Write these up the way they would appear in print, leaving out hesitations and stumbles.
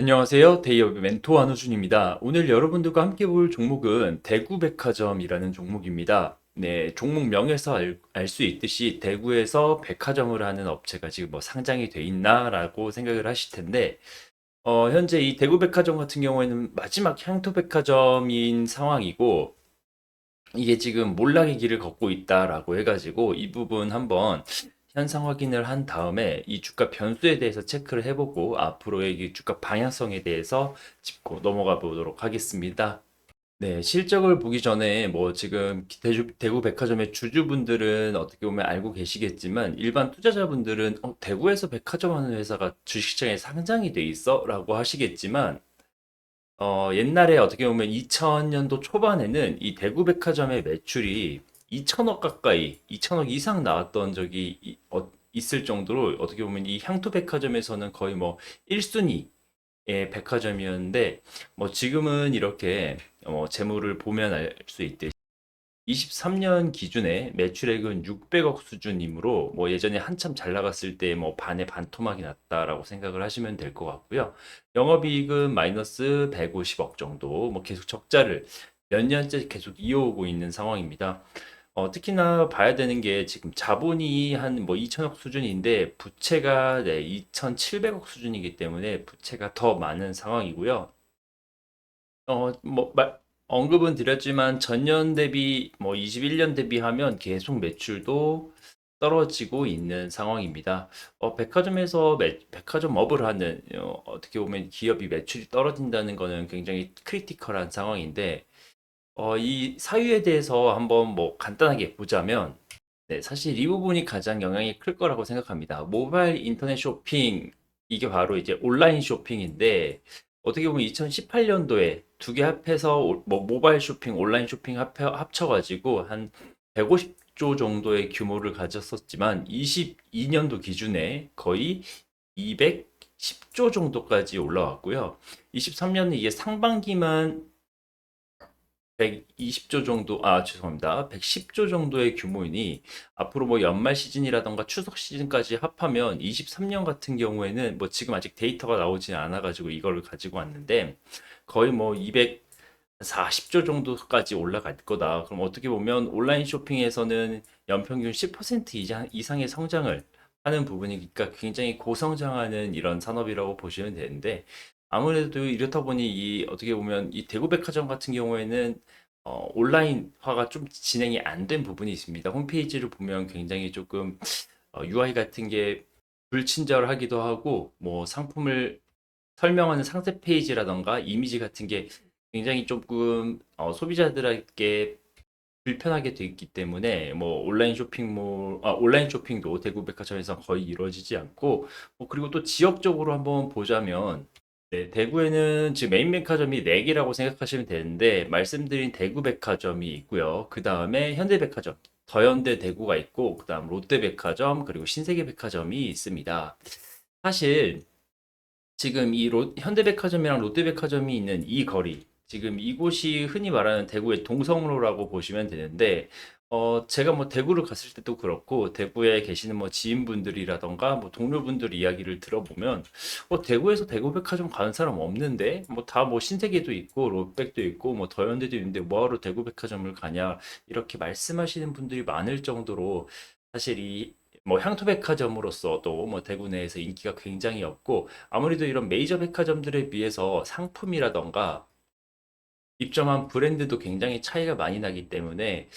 안녕하세요. 데이업의 멘토 한우준입니다. 오늘 여러분들과 함께 볼 종목은 대구백화점이라는 종목입니다. 네, 종목명에서 알 수 있듯이 대구에서 백화점을 하는 업체가 지금 뭐 상장이 돼 있나라고 생각을 하실 텐데, 현재 이 대구백화점 같은 경우에는 마지막 향토백화점인 상황이고, 이게 지금 몰락의 길을 걷고 있다라고 해가지고 이 부분 한번 현상 확인을 한 다음에 이 주가 변수에 대해서 체크를 해보고 앞으로의 이 주가 방향성에 대해서 짚고 넘어가 보도록 하겠습니다. 네, 실적을 보기 전에 뭐 지금 대구 백화점의 주주분들은 어떻게 보면 알고 계시겠지만 일반 투자자분들은 대구에서 백화점 하는 회사가 주식시장에 상장이 돼 있어? 라고 하시겠지만 옛날에 어떻게 보면 2000년도 초반에는 이 대구 백화점의 매출이 2천억 가까이, 2천억 이상 나왔던 적이 있을 정도로 어떻게 보면 이 향토 백화점에서는 거의 뭐 1순위의 백화점이었는데 뭐 지금은 이렇게 재물을 보면 알 수 있듯이 23년 기준에 매출액은 600억 수준이므로 뭐 예전에 한참 잘 나갔을 때 뭐 반의 반토막이 났다라고 생각을 하시면 될 것 같고요. 영업이익은 마이너스 150억 정도 뭐 계속 적자를 몇 년째 계속 이어오고 있는 상황입니다. 특히나 봐야 되는 게 지금 자본이 한 뭐 2천억 수준인데 부채가 네, 2,700억 수준이기 때문에 부채가 더 많은 상황이고요. 뭐, 언급은 드렸지만 전년 대비, 뭐 21년 대비하면 계속 매출도 떨어지고 있는 상황입니다. 백화점에서 백화점업을 하는, 어떻게 보면 기업이 매출이 떨어진다는 거는 굉장히 크리티컬한 상황인데, 이 사유에 대해서 한번 뭐 간단하게 보자면, 네, 사실 이 부분이 가장 영향이 클 거라고 생각합니다. 모바일 인터넷 쇼핑, 이게 바로 이제 온라인 쇼핑인데, 어떻게 보면 2018년도에 두 개 합해서 뭐 모바일 쇼핑, 온라인 쇼핑 합쳐가지고 한 150조 정도의 규모를 가졌었지만, 22년도 기준에 거의 210조 정도까지 올라왔고요. 23년은 이게 상반기만 120조 정도, 죄송합니다. 110조 정도의 규모이니 앞으로 뭐 연말 시즌이라던가 추석 시즌까지 합하면 23년 같은 경우에는 뭐 지금 아직 데이터가 나오지 않아가지고 이거를 가지고 왔는데 거의 뭐 240조 정도까지 올라갈 거다. 그럼 어떻게 보면 온라인 쇼핑에서는 연평균 10% 이상의 성장을 하는 부분이니까 굉장히 고성장하는 이런 산업이라고 보시면 되는데 아무래도 이렇다 보니 이 어떻게 보면 이 대구백화점 같은 경우에는 온라인화가 좀 진행이 안 된 부분이 있습니다. 홈페이지를 보면 굉장히 조금 UI 같은 게 불친절하기도 하고 뭐 상품을 설명하는 상세 페이지라던가 이미지 같은 게 굉장히 조금 소비자들에게 불편하게 돼 있기 때문에 뭐 온라인 쇼핑도 대구 백화점에서 거의 이루어지지 않고 그리고 또 지역적으로 한번 보자면 네, 대구에는 지금 메인 백화점이 4개라고 생각하시면 되는데 말씀드린 대구 백화점이 있고요. 그 다음에 현대백화점, 더현대 대구가 있고 그 다음 롯데백화점 그리고 신세계 백화점이 있습니다. 사실 지금 이 현대백화점이랑 롯데백화점이 있는 이 거리, 지금 이곳이 흔히 말하는 대구의 동성로라고 보시면 되는데, 제가 뭐 대구를 갔을 때도 그렇고, 대구에 계시는 뭐 지인분들이라던가, 뭐 동료분들 이야기를 들어보면, 대구에서 대구백화점 가는 사람 없는데, 뭐 다 뭐 신세계도 있고, 롯백도 있고, 뭐 더현대도 있는데, 뭐하러 대구백화점을 가냐, 이렇게 말씀하시는 분들이 많을 정도로, 사실 이 뭐 향토백화점으로서도 뭐 대구 내에서 인기가 굉장히 없고 아무래도 이런 메이저 백화점들에 비해서 상품이라던가 입점한 브랜드도 굉장히 차이가 많이 나기 때문에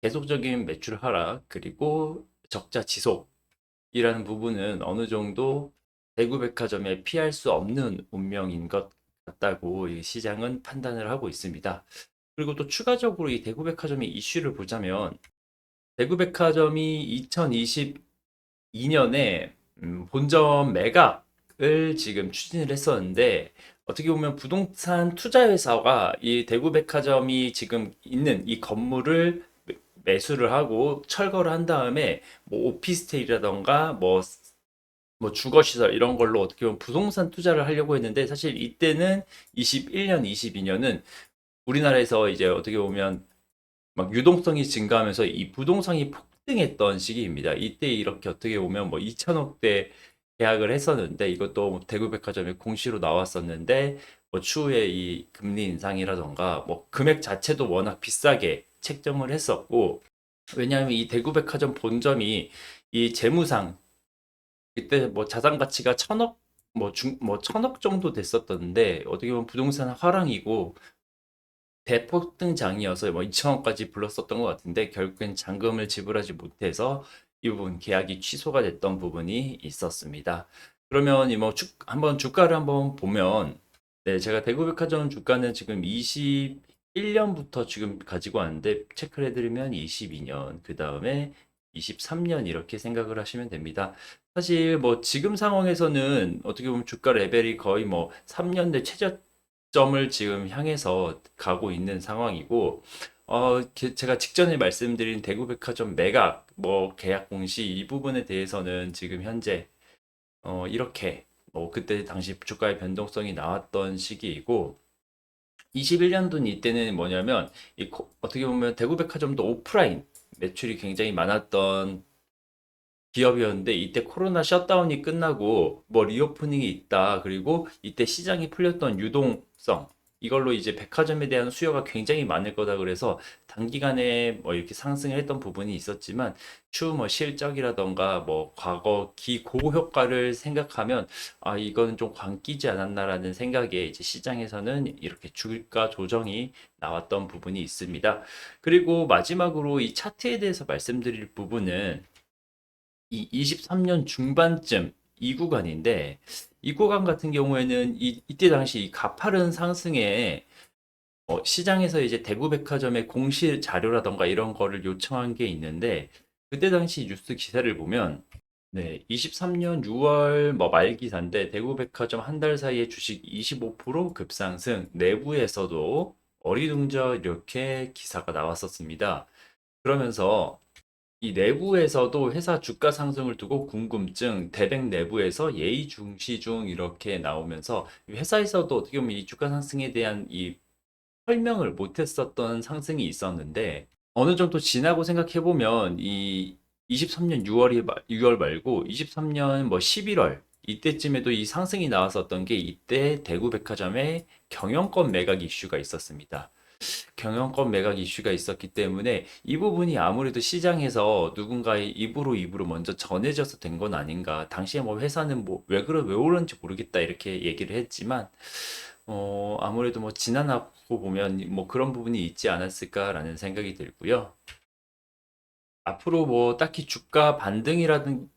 계속적인 매출 하락 그리고 적자 지속이라는 부분은 어느 정도 대구 백화점에 피할 수 없는 운명인 것 같다고 이 시장은 판단을 하고 있습니다. 그리고 또 추가적으로 이 대구 백화점의 이슈를 보자면 대구 백화점이 2022년에 본점 매각을 지금 추진을 했었는데 어떻게 보면 부동산 투자 회사가 이 대구백화점이 지금 있는 이 건물을 매수를 하고 철거를 한 다음에 뭐 오피스텔이라던가 뭐 주거시설 이런 걸로 어떻게 보면 부동산 투자를 하려고 했는데 사실 이때는 21년, 22년은 우리나라에서 이제 어떻게 보면 막 유동성이 증가하면서 이 부동산이 폭등했던 시기입니다. 이때 이렇게 어떻게 보면 뭐 2천억대 계약을 했었는데 이것도 뭐 대구백화점에 공시로 나왔었는데 뭐 추후에 이 금리 인상이라던가 뭐 금액 자체도 워낙 비싸게 책정을 했었고 왜냐하면 이 대구백화점 본점이 이 재무상 그때 뭐 자산 가치가 천억 뭐 천억 정도 됐었던데 어떻게 보면 부동산 화랑이고 대폭등장이어서 뭐 2천억까지 불렀었던 것 같은데 결국엔 잔금을 지불하지 못해서 이 부분 계약이 취소가 됐던 부분이 있었습니다. 그러면 이뭐 한번 주가를 한번 보면 네, 제가 대구백화점 주가는 지금 21년부터 지금 가지고 왔는데 체크를 해드리면 22년, 그 다음에 23년 이렇게 생각을 하시면 됩니다. 사실 뭐 지금 상황에서는 어떻게 보면 주가 레벨이 거의 뭐 3년 내 최저점을 지금 향해서 가고 있는 상황이고 제가 직전에 말씀드린 대구백화점 매각 뭐 계약 공시 이 부분에 대해서는 지금 현재 이렇게 그때 당시 주가의 변동성이 나왔던 시기이고 21년도는 이때는 뭐냐면 어떻게 보면 대구백화점도 오프라인 매출이 굉장히 많았던 기업이었는데 이때 코로나 셧다운이 끝나고 뭐 리오프닝이 있다. 그리고 이때 시장이 풀렸던 유동성 이걸로 이제 백화점에 대한 수요가 굉장히 많을 거다. 그래서 단기간에 뭐 이렇게 상승을 했던 부분이 있었지만 추후 뭐 실적이라던가 뭐 과거 기고 효과를 생각하면 아 이거는 좀 광기지 않았나라는 생각에 이제 시장에서는 이렇게 주가 조정이 나왔던 부분이 있습니다. 그리고 마지막으로 이 차트에 대해서 말씀드릴 부분은 이 23년 중반쯤 이 구간인데 이 구간 같은 경우에는 이때 당시 이 가파른 상승에 시장에서 이제 대구백화점의 공시 자료라던가 이런 거를 요청한 게 있는데 그때 당시 뉴스 기사를 보면 네, 23년 6월 뭐 말 기사인데 대구백화점 한 달 사이에 주식 25% 급상승 내부에서도 어리둥절 이렇게 기사가 나왔었습니다. 그러면서 이 내부에서도 회사 주가 상승을 두고 궁금증, 대백 내부에서 예의중시 중 이렇게 나오면서 회사에서도 어떻게 보면 이 주가 상승에 대한 이 설명을 못했었던 상승이 있었는데 어느 정도 지나고 생각해 보면 이 23년 6월 말고 23년 뭐 11월 이때쯤에도 이 상승이 나왔었던 게 이때 대구백화점의 경영권 매각 이슈가 있었습니다. 경영권 매각 이슈가 있었기 때문에 이 부분이 아무래도 시장에서 누군가의 입으로 먼저 전해져서 된 건 아닌가. 당시에 뭐 회사는 뭐 왜 그런지 모르겠다 이렇게 얘기를 했지만 아무래도 뭐 지나고 보면 뭐 그런 부분이 있지 않았을까라는 생각이 들고요. 앞으로 뭐 딱히 주가 반등이라든가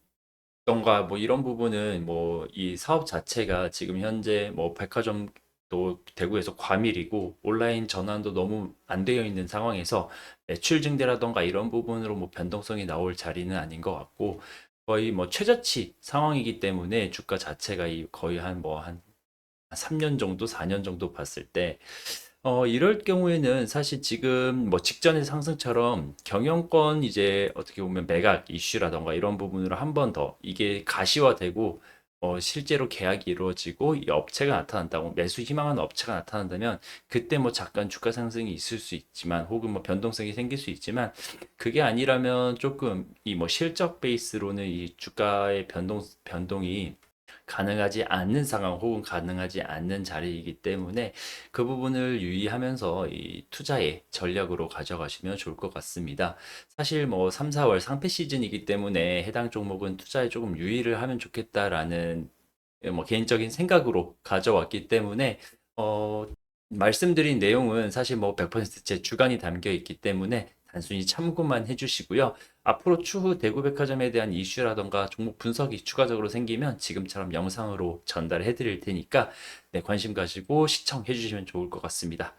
뭐 이런 부분은 뭐 이 사업 자체가 지금 현재 뭐 백화점도 대구에서 과밀이고 온라인 전환도 너무 안 되어 있는 상황에서 매출 증대라던가 이런 부분으로 뭐 변동성이 나올 자리는 아닌 것 같고 거의 뭐 최저치 상황이기 때문에 주가 자체가 거의 한 3년 정도, 4년 정도 봤을 때 이럴 경우에는 사실 지금 뭐 직전의 상승처럼 경영권 이제 어떻게 보면 매각 이슈라던가 이런 부분으로 한 번 더 이게 가시화되고 실제로 계약이 이루어지고 이 업체가 나타난다고 매수 희망하는 업체가 나타난다면 그때 뭐 잠깐 주가 상승이 있을 수 있지만 혹은 뭐 변동성이 생길 수 있지만 그게 아니라면 조금 이 뭐 실적 베이스로는 이 주가의 변동이 가능하지 않는 상황 혹은 가능하지 않는 자리이기 때문에 그 부분을 유의하면서 이 투자의 전략으로 가져가시면 좋을 것 같습니다. 사실 뭐 3, 4월 상패 시즌이기 때문에 해당 종목은 투자에 조금 유의를 하면 좋겠다라는 뭐 개인적인 생각으로 가져왔기 때문에 어, 말씀드린 내용은 사실 뭐 100%제 주관이 담겨 있기 때문에 단순히 참고만 해주시고요. 앞으로 추후 대구백화점에 대한 이슈라던가 종목 분석이 추가적으로 생기면 지금처럼 영상으로 전달해 드릴 테니까 네, 관심 가지고 시청해 주시면 좋을 것 같습니다.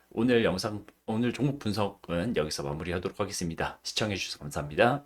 오늘 종목 분석은 여기서 마무리하도록 하겠습니다. 시청해 주셔서 감사합니다.